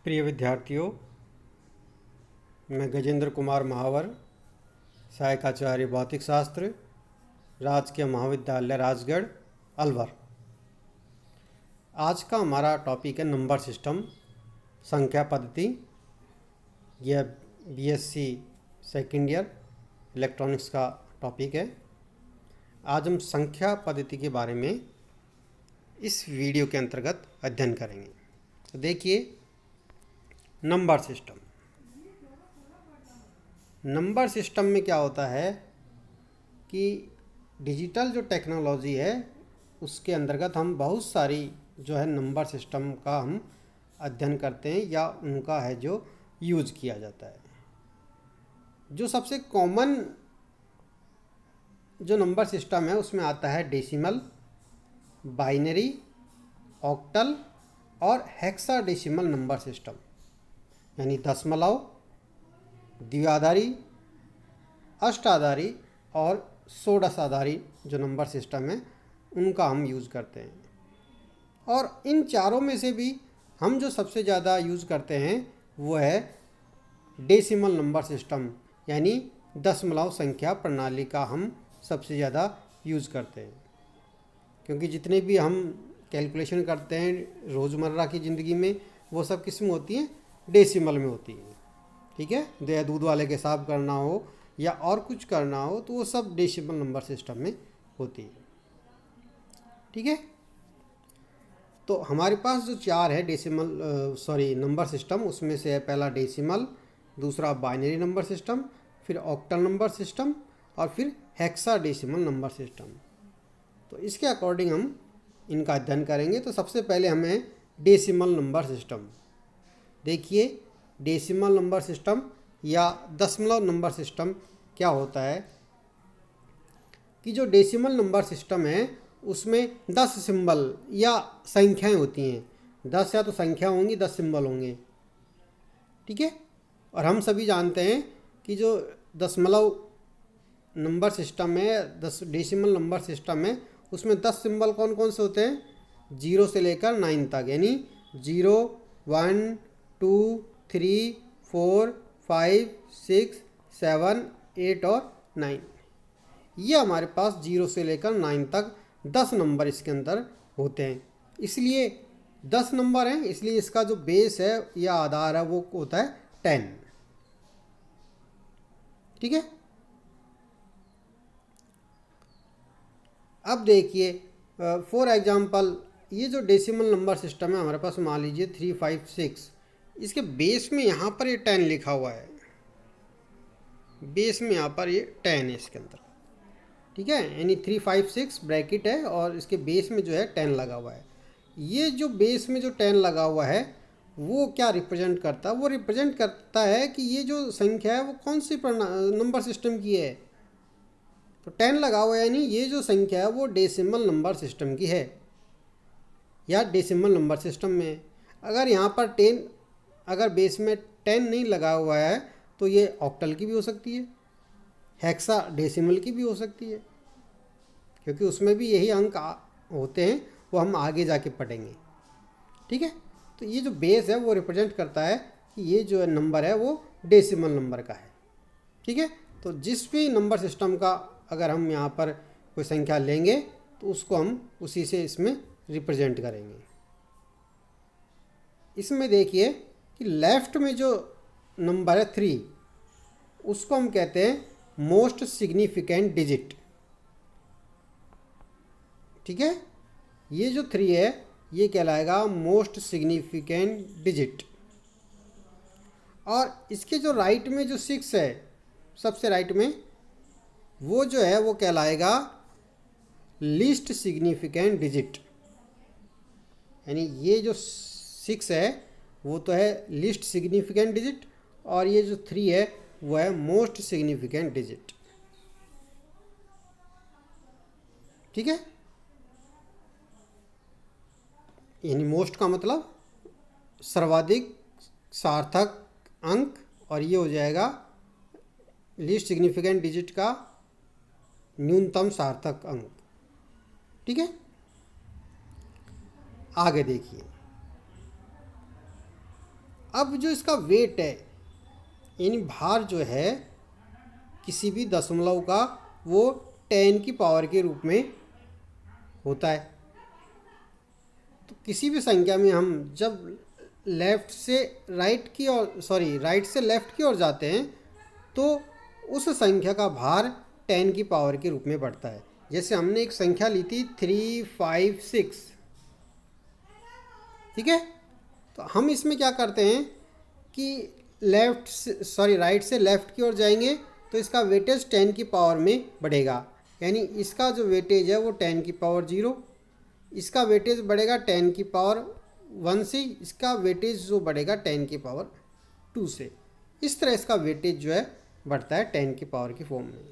प्रिय विद्यार्थियों, मैं गजेंद्र कुमार महावर, सहायक आचार्य भौतिक शास्त्र, राजकीय महाविद्यालय राजगढ़, अलवर। आज का हमारा टॉपिक है नंबर सिस्टम, संख्या पद्धति। यह बीएससी सेकेंड ईयर इलेक्ट्रॉनिक्स का टॉपिक है। आज हम संख्या पद्धति के बारे में इस वीडियो के अंतर्गत अध्ययन करेंगे। तो देखिए, नंबर सिस्टम। नंबर सिस्टम में क्या होता है कि डिजिटल जो टेक्नोलॉजी है उसके अंतर्गत हम बहुत सारी जो है नंबर सिस्टम का हम अध्ययन करते हैं या उनका है जो यूज किया जाता है। जो सबसे कॉमन जो नंबर सिस्टम है उसमें आता है डेसिमल, बाइनरी, ऑक्टल और हेक्साडेसिमल नंबर सिस्टम, यानी दशमलव, द्विआधारी, अष्टाधारी और षोडशाधारी जो नंबर सिस्टम है उनका हम यूज़ करते हैं। और इन चारों में से भी हम जो सबसे ज़्यादा यूज़ करते हैं वो है डेसिमल नंबर सिस्टम, यानी दशमलव संख्या प्रणाली का हम सबसे ज़्यादा यूज़ करते हैं। क्योंकि जितने भी हम कैलकुलेशन करते हैं रोज़मर्रा की ज़िंदगी में वो सब किस में होती हैं? डेसिमल में होती है। ठीक है, दे दूध वाले के हिसाब करना हो या और कुछ करना हो तो वो सब डेसिमल नंबर सिस्टम में होती है। ठीक है, तो हमारे पास जो चार है नंबर सिस्टम, उसमें से है पहला डेसिमल, दूसरा बाइनरी नंबर सिस्टम, फिर ऑक्टल नंबर सिस्टम और फिर हेक्साडेसिमल नंबर सिस्टम। तो इसके अकॉर्डिंग हम इनका अध्ययन करेंगे। तो सबसे पहले हमें डेसिमल नंबर सिस्टम। देखिए, डेसिमल नंबर सिस्टम या दशमलव नंबर सिस्टम क्या होता है कि जो डेसिमल नंबर सिस्टम है उसमें 10 सिंबल या संख्याएं होती हैं। 10 या तो संख्या होंगी, 10 सिंबल होंगे। ठीक है, और हम सभी जानते हैं कि जो दशमलव नंबर सिस्टम है, डेसिमल नंबर सिस्टम है, उसमें 10 सिंबल कौन कौन से होते हैं? 0 से लेकर 9 तक, यानी 0, 1, 2, 3, 4, 5, 6, 7, 8 और 9। ये हमारे पास 0 से लेकर 9 तक 10 नंबर इसके अंदर होते हैं। इसलिए 10 नंबर हैं, इसलिए इसका जो बेस है या आधार है वो होता है 10। ठीक है, अब देखिए, फॉर एग्जांपल ये जो डेसिमल नंबर सिस्टम है हमारे पास, मान लीजिए 356, इसके बेस में यहाँ पर ये 10 लिखा हुआ है। बेस में यहाँ पर ये 10 है इसके अंदर। ठीक है, यानी 356 ब्रैकेट है और इसके बेस में जो है 10 लगा हुआ है। ये जो बेस में जो 10 लगा हुआ है वो क्या रिप्रेजेंट करता है? वो रिप्रेजेंट करता है कि ये जो संख्या है वो कौन सी नंबर सिस्टम की है। तो 10 लगा हुआ है, यानी ये जो संख्या है वो डेसिमल नंबर सिस्टम की है या डेसिमल नंबर सिस्टम में है। अगर यहाँ पर 10, अगर बेस में 10 नहीं लगा हुआ है तो ये ऑक्टल की भी हो सकती है, हेक्साडेसिमल की भी हो सकती है, क्योंकि उसमें भी यही अंक होते हैं, वो हम आगे जाके पढ़ेंगे। ठीक है, तो ये जो बेस है वो रिप्रेजेंट करता है कि ये जो नंबर है वो डेसिमल नंबर का है। ठीक है, तो जिस भी नंबर सिस्टम का अगर हम यहाँ पर कोई संख्या लेंगे तो उसको हम उसी से इसमें रिप्रेजेंट करेंगे। इसमें देखिए कि लेफ्ट में जो नंबर है 3, उसको हम कहते हैं मोस्ट सिग्निफिकेंट डिजिट। ठीक है, ये जो 3 है ये कहलाएगा मोस्ट सिग्निफिकेंट डिजिट। और इसके जो राइट में जो 6 है, सबसे राइट में, वो जो है वो कहलाएगा लीस्ट सिग्निफिकेंट डिजिट। यानी ये जो 6 है वो तो है लीस्ट सिग्निफिकेंट डिजिट और ये जो 3 है वो है मोस्ट सिग्निफिकेंट डिजिट। ठीक है, यानी मोस्ट का मतलब सर्वाधिक सार्थक अंक और ये हो जाएगा लीस्ट सिग्निफिकेंट डिजिट का न्यूनतम सार्थक अंक। ठीक है, आगे देखिए, अब जो इसका वेट है यानी भार जो है किसी भी दशमलव का, वो 10 की पावर के रूप में होता है। तो किसी भी संख्या में हम जब लेफ़्ट से राइट की ओर, सॉरी राइट से लेफ़्ट की ओर जाते हैं तो उस संख्या का भार 10 की पावर के रूप में बढ़ता है। जैसे हमने एक संख्या ली थी 356, ठीक है। तो हम इसमें क्या करते हैं कि लेफ़्ट से, सॉरी राइट से लेफ़्ट की ओर जाएंगे तो इसका वेटेज 10 की पावर में बढ़ेगा, यानी इसका जो वेटेज है वो 10 की पावर 0, इसका वेटेज बढ़ेगा 10 की पावर 1 से, इसका वेटेज जो बढ़ेगा 10 की पावर 2 से। इस तरह इसका वेटेज जो है बढ़ता है 10 की पावर की फॉर्म में।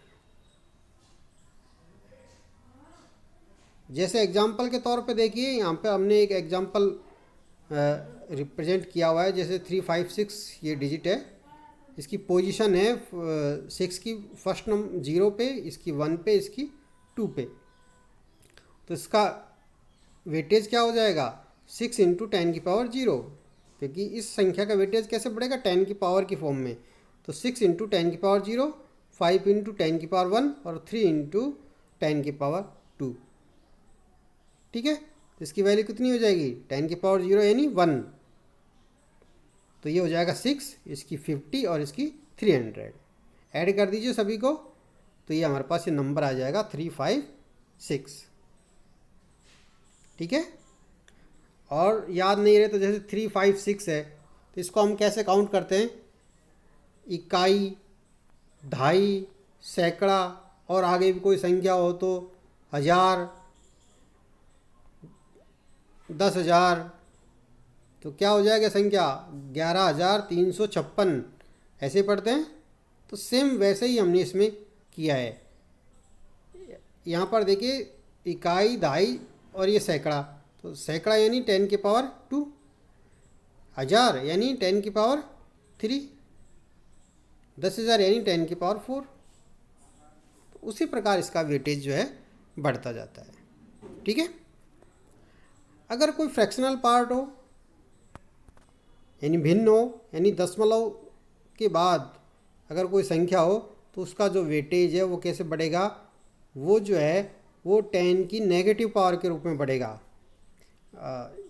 जैसे एग्जाम्पल के तौर पे देखिए, यहाँ पे हमने एक एग्जाम्पल रिप्रेजेंट किया हुआ है। जैसे 356 ये डिजिट है, इसकी पोजीशन है 6 की फर्स्ट नंबर 0 पे, इसकी 1 पे, इसकी 2 पे। तो इसका वेटेज क्या हो जाएगा 6 इंटू 10 की पावर 0, क्योंकि इस संख्या का वेटेज कैसे बढ़ेगा 10 की पावर की फॉर्म में। तो 6 इंटू 10 की पावर 0, 5 इंटू 10 की पावर 1 और 3 इंटू 10 की पावर 2, ठीक है। तो इसकी वैल्यू कितनी हो जाएगी 10 की पावर 0 यानी 1। तो ये हो जाएगा 6, इसकी 50 और इसकी 300। ऐड कर दीजिए सभी को, तो ये हमारे पास ये नंबर आ जाएगा 356, ठीक है। और याद नहीं रहे तो जैसे 356 है तो इसको हम कैसे काउंट करते हैं, इकाई, दहाई, सैकड़ा और आगे भी कोई संख्या हो तो 1000, 10,000, तो क्या हो जाएगा संख्या 11,356, ऐसे पढ़ते हैं। तो सेम वैसे ही हमने इसमें किया है। यहाँ पर देखिए इकाई, दहाई और ये सैकड़ा, तो सैकड़ा यानी 10 की पावर 2, 1000 यानी 10 की पावर 3, 10,000 यानी 10 की पावर 4। तो उसी प्रकार इसका वेटेज जो है बढ़ता जाता है, ठीक है। अगर कोई फ्रैक्शनल पार्ट हो यानी भिन्न हो, यानी दशमलव के बाद अगर कोई संख्या हो तो उसका जो वेटेज है वो कैसे बढ़ेगा, वो जो है वो 10 की नेगेटिव पावर के रूप में बढ़ेगा।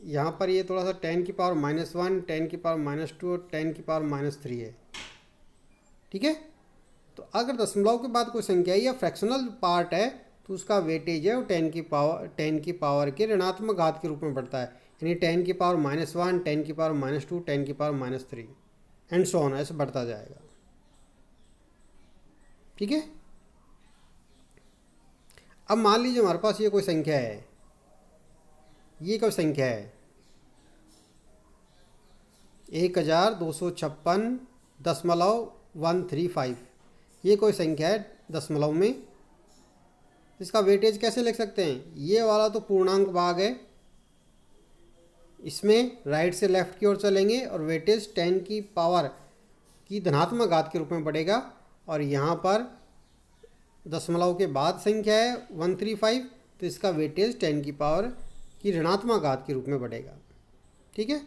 यहाँ पर ये थोड़ा सा 10 की पावर -1, 10 की पावर -2 और 10 की पावर -3 है, ठीक है। तो अगर दशमलव के बाद कोई संख्या या फ्रैक्शनल पार्ट है तो उसका वेटेज है वो 10 की पावर के ऋणात्मक घात के रूप में बढ़ता है, यानी 10 की पावर -1, 10 की पावर -2, 10 की पावर -3 एंड सो ऑन, ऐसे बढ़ता जाएगा, ठीक है। अब मान लीजिए हमारे पास ये कोई संख्या है, ये कोई संख्या है 1256.135, ये कोई संख्या है दशमलव में। इसका वेटेज कैसे लिख सकते हैं, ये वाला तो पूर्णांक भाग है, इसमें राइट से लेफ़्ट की ओर चलेंगे और वेटेज 10 की पावर की धनात्मक घात के रूप में बढ़ेगा। और यहाँ पर दशमलव के बाद संख्या है 135, तो इसका वेटेज 10 की पावर की ऋणात्मक घात के रूप में बढ़ेगा, ठीक है।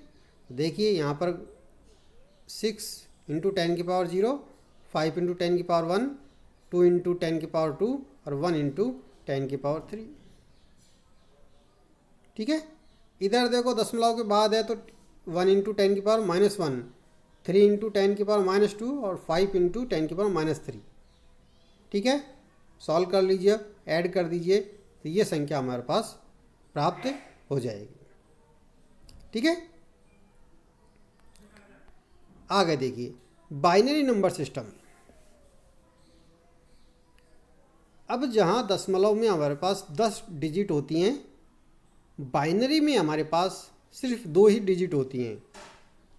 देखिए यहाँ पर 6 इंटू 10 की पावर 0, 5 इंटू 10 की पावर 1, 2 इंटू 10 की पावर 2 और 1 इंटू 10 की पावर 3, ठीक है। इधर देखो दशमलव के बाद है तो 1 इंटू 10 की पावर -1, 3 इंटू 10 की पावर -2 और 5 इंटू 10 की पावर -3, ठीक है। सॉल्व कर लीजिए, ऐड कर दीजिए, तो ये संख्या हमारे पास प्राप्त हो जाएगी, ठीक है। आगे देखिए बाइनरी नंबर सिस्टम। अब जहाँ दशमलव में हमारे पास 10 डिजिट होती हैं, बाइनरी में हमारे पास सिर्फ 2 ही डिजिट होती हैं,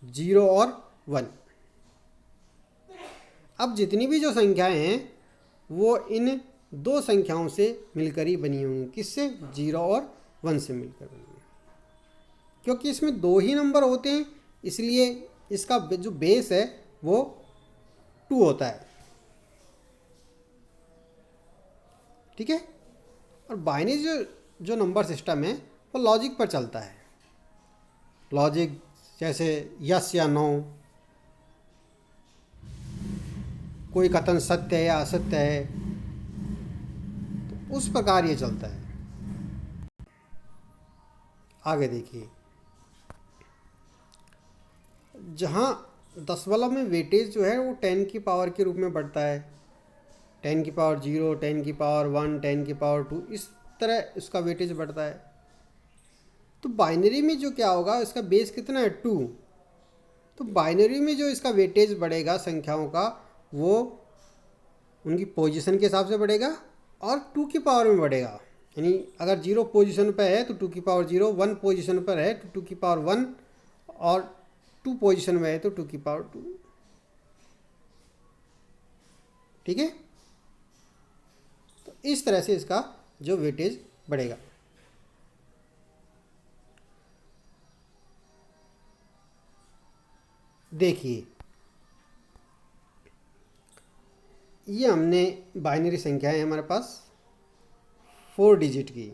0 और 1। अब जितनी भी जो संख्याएं हैं वो इन 2 संख्याओं से मिलकर ही बनी होंगी, किससे 0 और 1 से मिलकर बनी है। क्योंकि इसमें 2 ही नंबर होते हैं इसलिए इसका जो बेस है वो 2 होता है, ठीक है। और बाइनरी जो नंबर सिस्टम है वो लॉजिक पर चलता है। लॉजिक जैसे यस या नो, कोई कथन सत्य है या असत्य है, तो उस प्रकार ये चलता है। आगे देखिए, जहाँ दशमलव में वेटेज जो है वो 10 की पावर के रूप में बढ़ता है, 10 की पावर 0, 10 की पावर 1, 10 की पावर 2, इस तरह इसका वेटेज बढ़ता है। तो बाइनरी में जो क्या होगा, इसका बेस कितना है 2, तो बाइनरी में जो इसका वेटेज बढ़ेगा संख्याओं का, वो उनकी पोजीशन के हिसाब से बढ़ेगा और 2 की पावर में बढ़ेगा। यानी अगर 0 पोजीशन पर है तो 2 की पावर 0, 1 पोजीशन पर है तो 2 की पावर 1, और 2 पोजीशन में है तो 2 की पावर 2। ठीक है, तो इस तरह से इसका जो वेटेज बढ़ेगा। देखिए, ये हमने बाइनरी संख्याएं हैं हमारे पास 4 डिजिट की,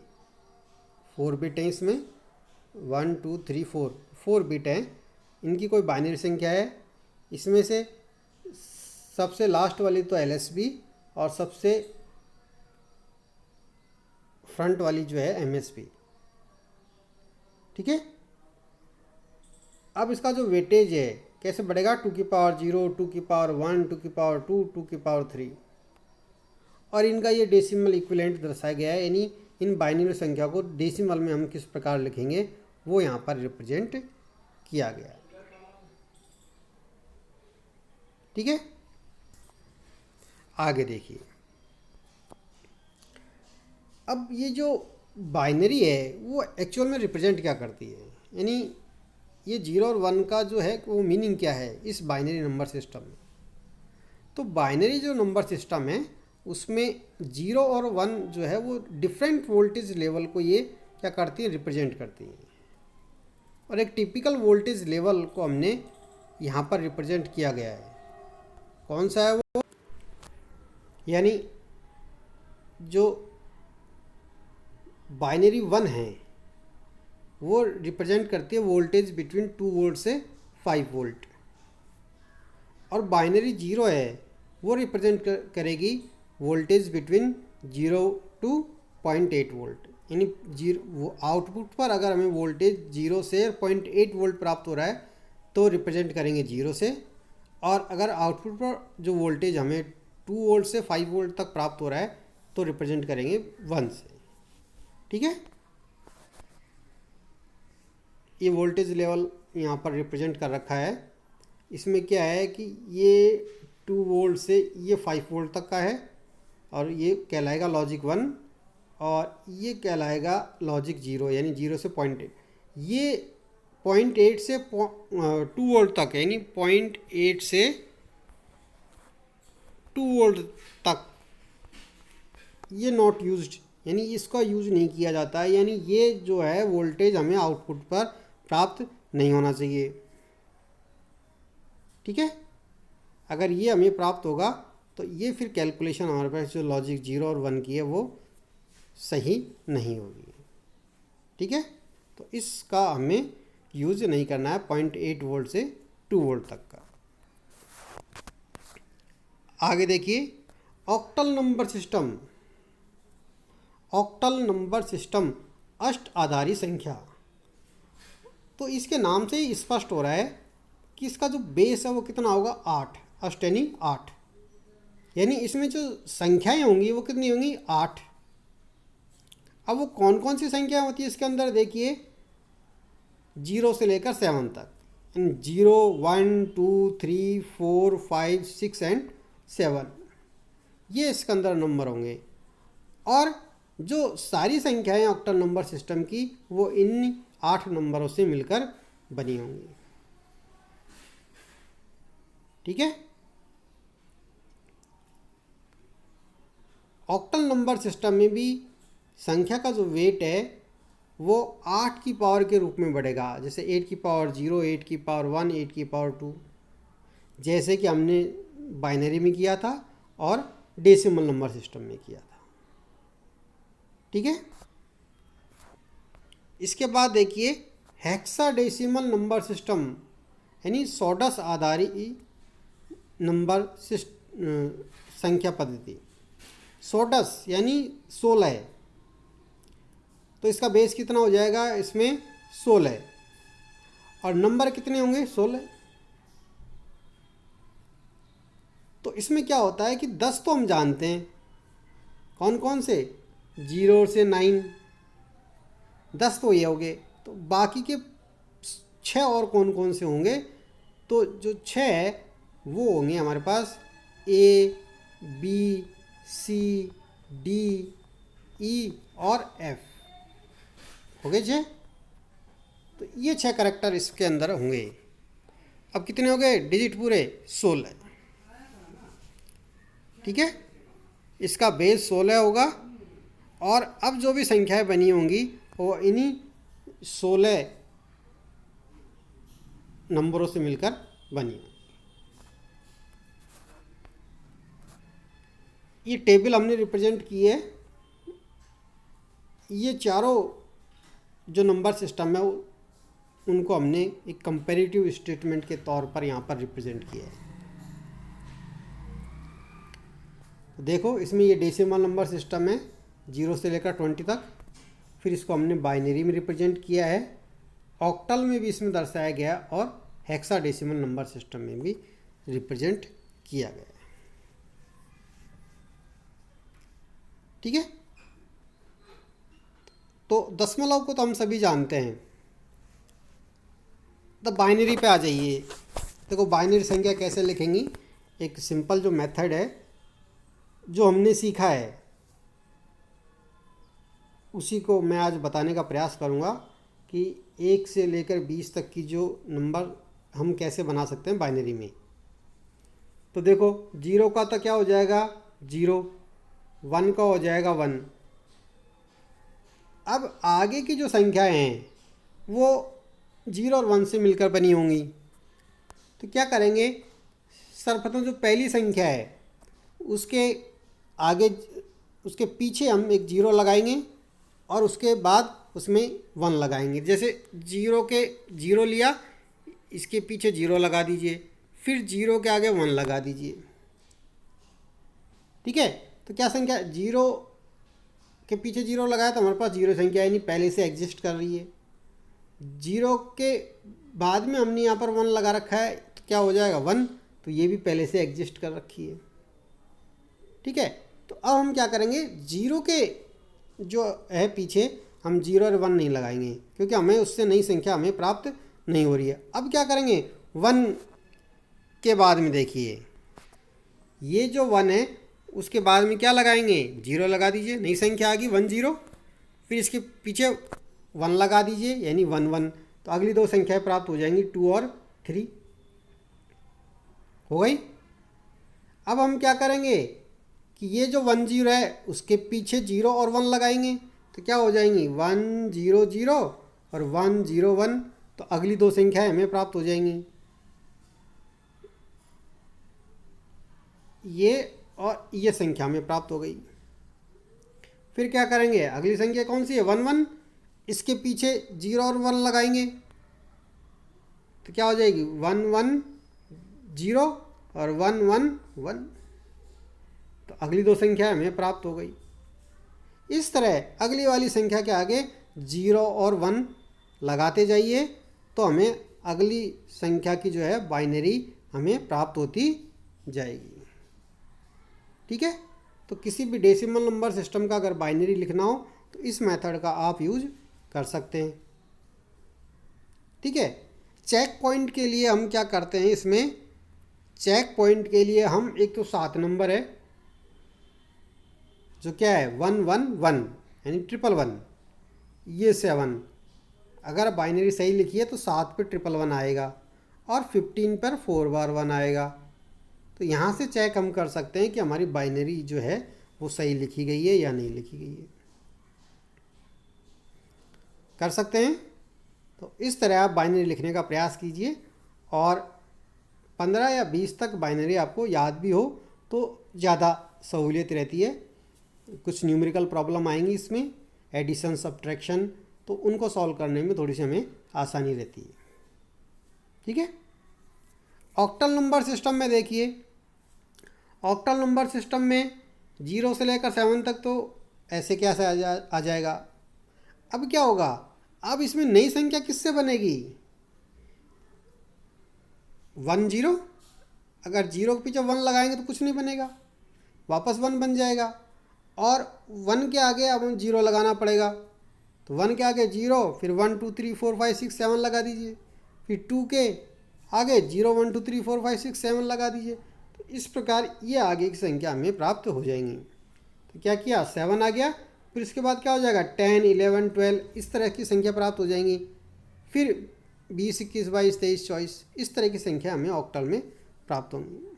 4 बिट हैं इसमें, 1 2 3 4 बिट हैं। इनकी कोई बाइनरी संख्या है, इसमें से सबसे लास्ट वाली तो LSB और सबसे फ्रंट वाली जो है MSB। ठीक है, अब इसका जो वेटेज है कैसे बढ़ेगा, 2 की पावर 0, 2 की पावर 1, 2 की पावर 2, 2 की पावर 3, और इनका ये डेसिमल इक्विवेलेंट दर्शाया गया है। यानी इन बाइनरी संख्या को डेसिमल में हम किस प्रकार लिखेंगे वो यहाँ पर रिप्रेजेंट किया गया है। ठीक है, आगे देखिए, अब ये जो बाइनरी है वो एक्चुअल में रिप्रेजेंट क्या करती है, यानी ये 0 और 1 का जो है वो मीनिंग क्या है इस बाइनरी नंबर सिस्टम में। तो बाइनरी जो नंबर सिस्टम है उसमें 0 और 1 जो है वो डिफरेंट वोल्टेज लेवल को ये क्या करती है, रिप्रेजेंट करती है। और एक टिपिकल वोल्टेज लेवल को हमने यहाँ पर रिप्रेजेंट किया गया है। कौन सा है वो, यानी जो बाइनरी 1 है वो रिप्रेजेंट करती है वोल्टेज बिटवीन 2 वोल्ट से 5 वोल्ट, और बाइनरी 0 है वो रिप्रेजेंट करेगी वोल्टेज बिटवीन 0 टू 0.8 वोल्ट। यानी वो आउटपुट पर अगर हमें वोल्टेज 0 से 0.8 वोल्ट प्राप्त हो रहा है तो रिप्रेजेंट करेंगे 0 से, और अगर आउटपुट पर जो वोल्टेज हमें 2 वोल्ट से 5 वोल्ट तक प्राप्त हो रहा है तो रिप्रेजेंट करेंगे 1 से। ठीक है, ये वोल्टेज लेवल यहाँ पर रिप्रेजेंट कर रखा है। इसमें क्या है कि ये 2 वोल्ट से ये 5 वोल्ट तक का है, और ये कहलाएगा लॉजिक 1, और ये कहलाएगा लॉजिक 0, यानी 0 से 0.8। ये 0.8 से 2 वोल्ट तक, यानी 0.8 से 2 वोल्ट तक ये नॉट यूज्ड, यानी इसका यूज़ नहीं किया जाता है। यानी ये जो है वोल्टेज हमें आउटपुट पर प्राप्त नहीं होना चाहिए। ठीक है, अगर ये हमें प्राप्त होगा तो ये फिर कैलकुलेशन हमारे पास जो लॉजिक 0 और 1 की है वो सही नहीं होगी। ठीक है, तो इसका हमें यूज़ नहीं करना है 0.8 वोल्ट से 2 वोल्ट तक का। आगे देखिए, octal number system. Octal number system अष्ट आधारी संख्या, तो इसके नाम से ही स्पष्ट हो रहा है कि इसका जो बेस है वो कितना होगा, 8। अष्ट यानी 8, यानी इसमें जो संख्याएं होंगी वो कितनी होंगी, 8। अब वो कौन कौन सी संख्या होती है इसके अंदर, देखिए 0 से लेकर 7 तक, 0 1 2 3 4 5 6 एंड 7, ये इसके अंदर नंबर होंगे। और जो सारी संख्याएं ऑक्टल नंबर सिस्टम की वो इन 8 नंबरों से मिलकर बनी होंगी। ठीक है, ऑक्टल नंबर सिस्टम में भी संख्या का जो वेट है वो 8 की पावर के रूप में बढ़ेगा, जैसे 8 की पावर 0, 8 की पावर 1, 8 की पावर 2, जैसे कि हमने बाइनरी में किया था और डेसिमल नंबर सिस्टम में किया था। ठीक है, इसके बाद देखिए हेक्साडेसिमल नंबर सिस्टम यानी षोडश आधारित नंबर संख्या पद्धति। षोडश यानी 16, तो इसका बेस कितना हो जाएगा इसमें 16, और नंबर कितने होंगे 16। तो इसमें क्या होता है कि 10 तो हम जानते हैं, कौन कौन से, 0 से 9, 10 तो ये हो गए। तो बाकी के 6 और कौन कौन से होंगे, तो जो 6 है वो होंगे हमारे पास A, B, C, D, E और F हो गए 6। तो ये 6 करैक्टर इसके अंदर होंगे। अब कितने हो गए डिजिट पूरे 16, ठीक है। इसका बेस 16 होगा, और अब जो भी संख्याएं बनी होंगी वो इन्हीं 16 नंबरों से मिलकर बनी। ये टेबल हमने रिप्रेजेंट की है। ये चारों जो नंबर सिस्टम है उनको हमने एक कंपैरेटिव स्टेटमेंट के तौर पर यहाँ पर रिप्रेजेंट किया है। देखो इसमें ये डेसिमल नंबर सिस्टम है 0 से लेकर 20 तक। फिर इसको हमने बाइनरी में रिप्रेजेंट किया है, ऑक्टल में भी इसमें दर्शाया गया, और हेक्साडेसिमल नंबर सिस्टम में भी रिप्रेजेंट किया गया है, ठीक है। तो दशमलव को तो हम सभी जानते हैं। तो बाइनरी पे आ जाइए। देखो बाइनरी संख्या कैसे लिखेंगी, एक सिंपल जो मेथड है जो हमने सीखा है उसी को मैं आज बताने का प्रयास करूँगा कि 1 से लेकर 20 तक की जो नंबर हम कैसे बना सकते हैं बाइनरी में। तो देखो 0 का तो क्या हो जाएगा 0, 1 का हो जाएगा 1। अब आगे की जो संख्याएं हैं वो 0 और 1 से मिलकर बनी होंगी। तो क्या करेंगे, सर्वप्रथम जो पहली संख्या है उसके आगे, उसके पीछे हम एक 0 लगाएंगे और उसके बाद उसमें 1 लगाएंगे। जैसे 0 के 0 लिया, इसके पीछे 0 लगा दीजिए, फिर 0 के आगे 1 लगा दीजिए, ठीक है। तो क्या संख्या 0 के पीछे 0 लगाया तो हमारे पास 0 संख्या यानी पहले से एग्जिस्ट कर रही है। 0 के बाद में हमने यहाँ पर 1 लगा रखा है तो क्या हो जाएगा 1, तो ये भी पहले से एग्जिस्ट कर रखी है, ठीक है। तो अब हम क्या करेंगे, 0 के जो है पीछे हम 0 और 1 नहीं लगाएंगे क्योंकि हमें उससे नई संख्या हमें प्राप्त नहीं हो रही है। अब क्या करेंगे, 1 के बाद में देखिए ये जो 1 है उसके बाद में क्या लगाएंगे, 0 लगा दीजिए, नई संख्या आ गई 1 0, फिर इसके पीछे 1 लगा दीजिए यानी 1 1, तो अगली 2 संख्याएं प्राप्त हो जाएंगी 2 और 3 हो गई। अब हम क्या करेंगे कि ये जो 1 0 है उसके पीछे 0 और 1 लगाएंगे तो क्या हो जाएंगी 1 0 0 और 1 0 1, तो अगली 2 संख्याएं हमें प्राप्त हो जाएंगी, ये और ये संख्या हमें प्राप्त हो गई। फिर क्या करेंगे, अगली संख्या कौन सी है 1 1, इसके पीछे 0 और 1 लगाएंगे तो क्या हो जाएगी 1 1 0 और 1 1 1, तो अगली 2 संख्या हमें प्राप्त हो गई। इस तरह अगली वाली संख्या के आगे 0 और 1 लगाते जाइए तो हमें अगली संख्या की जो है बाइनरी हमें प्राप्त होती जाएगी, ठीक है। तो किसी भी डेसिमल नंबर सिस्टम का अगर बाइनरी लिखना हो तो इस मेथड का आप यूज कर सकते हैं, ठीक है। चेक पॉइंट के लिए हम क्या करते हैं, इसमें चेक पॉइंट के लिए हम एक तो 7 नंबर है जो क्या है 1 1 1 यानी 1 1 1, ये 7, अगर बाइनरी सही लिखी है तो 7 पे 1 1 1 आएगा और 15 पर 4 बार 1 आएगा। तो यहाँ से चेक हम कर सकते हैं कि हमारी बाइनरी जो है वो सही लिखी गई है या नहीं लिखी गई है, कर सकते हैं। तो इस तरह आप बाइनरी लिखने का प्रयास कीजिए और 15 या 20 तक बाइनरी आपको याद भी हो तो ज़्यादा सहूलियत रहती है। कुछ न्यूमेरिकल प्रॉब्लम आएंगी इसमें, एडिशन सब्ट्रैक्शन, तो उनको सॉल्व करने में थोड़ी सी हमें आसानी रहती है। ठीक है। ऑक्टल नंबर सिस्टम में देखिए, ऑक्टल नंबर सिस्टम में 0 से लेकर 7 तक तो ऐसे कैसे आ जाएगा। अब क्या होगा, अब इसमें नई संख्या किससे बनेगी, 1 0। अगर 0 के पीछे 1 लगाएंगे तो कुछ नहीं बनेगा, वापस 1 बन जाएगा। और 1 के आगे अब 0 लगाना पड़ेगा, तो 1 के आगे 0, फिर 1 2 3 4 5 6 7 लगा दीजिए, फिर 2 के आगे 0 1 2 3 4 5 6 7 लगा दीजिए। तो इस प्रकार ये आगे की संख्या हमें प्राप्त हो जाएंगी। तो क्या किया, 7 आ गया, फिर इसके बाद क्या हो जाएगा, 10 11 12 इस तरह की संख्या प्राप्त हो जाएंगी। फिर 20 21 22 23 24 इस तरह की संख्या हमें ऑक्टल में प्राप्त होंगी।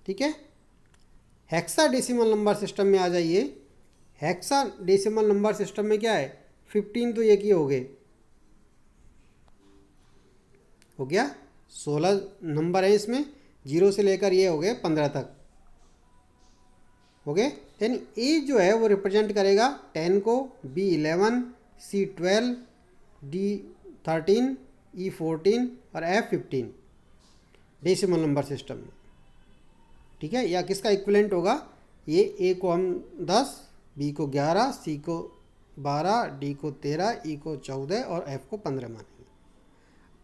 ठीक है। हेक्साडेसिमल नंबर सिस्टम में आ जाइए। हेक्साडेसिमल नंबर सिस्टम में क्या है, 15 तो एक ही हो गए, हो गया 16 नंबर है इसमें, 0 से लेकर ये हो गए 15 तक हो गए। यानी ए जो है वो रिप्रेजेंट करेगा 10 को, बी 11, सी 12, डी 13, ई 14 और एफ 15 डेसिमल नंबर सिस्टम में। ठीक है। या किसका इक्विवेलेंट होगा, ये ए को हम 10, बी को 11, सी को 12, डी को 13, ई को 14 और एफ को 15 मानेंगे।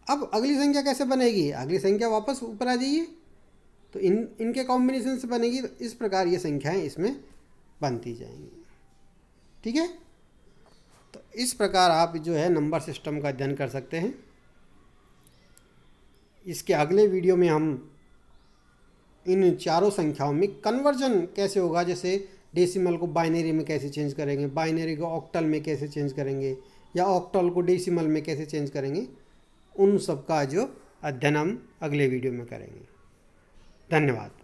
अब अगली संख्या कैसे बनेगी, अगली संख्या वापस ऊपर आ जाइए, तो इनके कॉम्बिनेशन से बनेगी। तो इस प्रकार ये संख्याएं इसमें बनती जाएंगी। ठीक है। तो इस प्रकार आप जो है नंबर सिस्टम का अध्ययन कर सकते हैं। इसके अगले वीडियो में हम इन चारों संख्याओं में कन्वर्जन कैसे होगा, जैसे डेसिमल को बाइनरी में कैसे चेंज करेंगे, बाइनरी को ऑक्टल में कैसे चेंज करेंगे, या ऑक्टल को डेसिमल में कैसे चेंज करेंगे, उन सब का जो अध्ययन हम अगले वीडियो में करेंगे। धन्यवाद।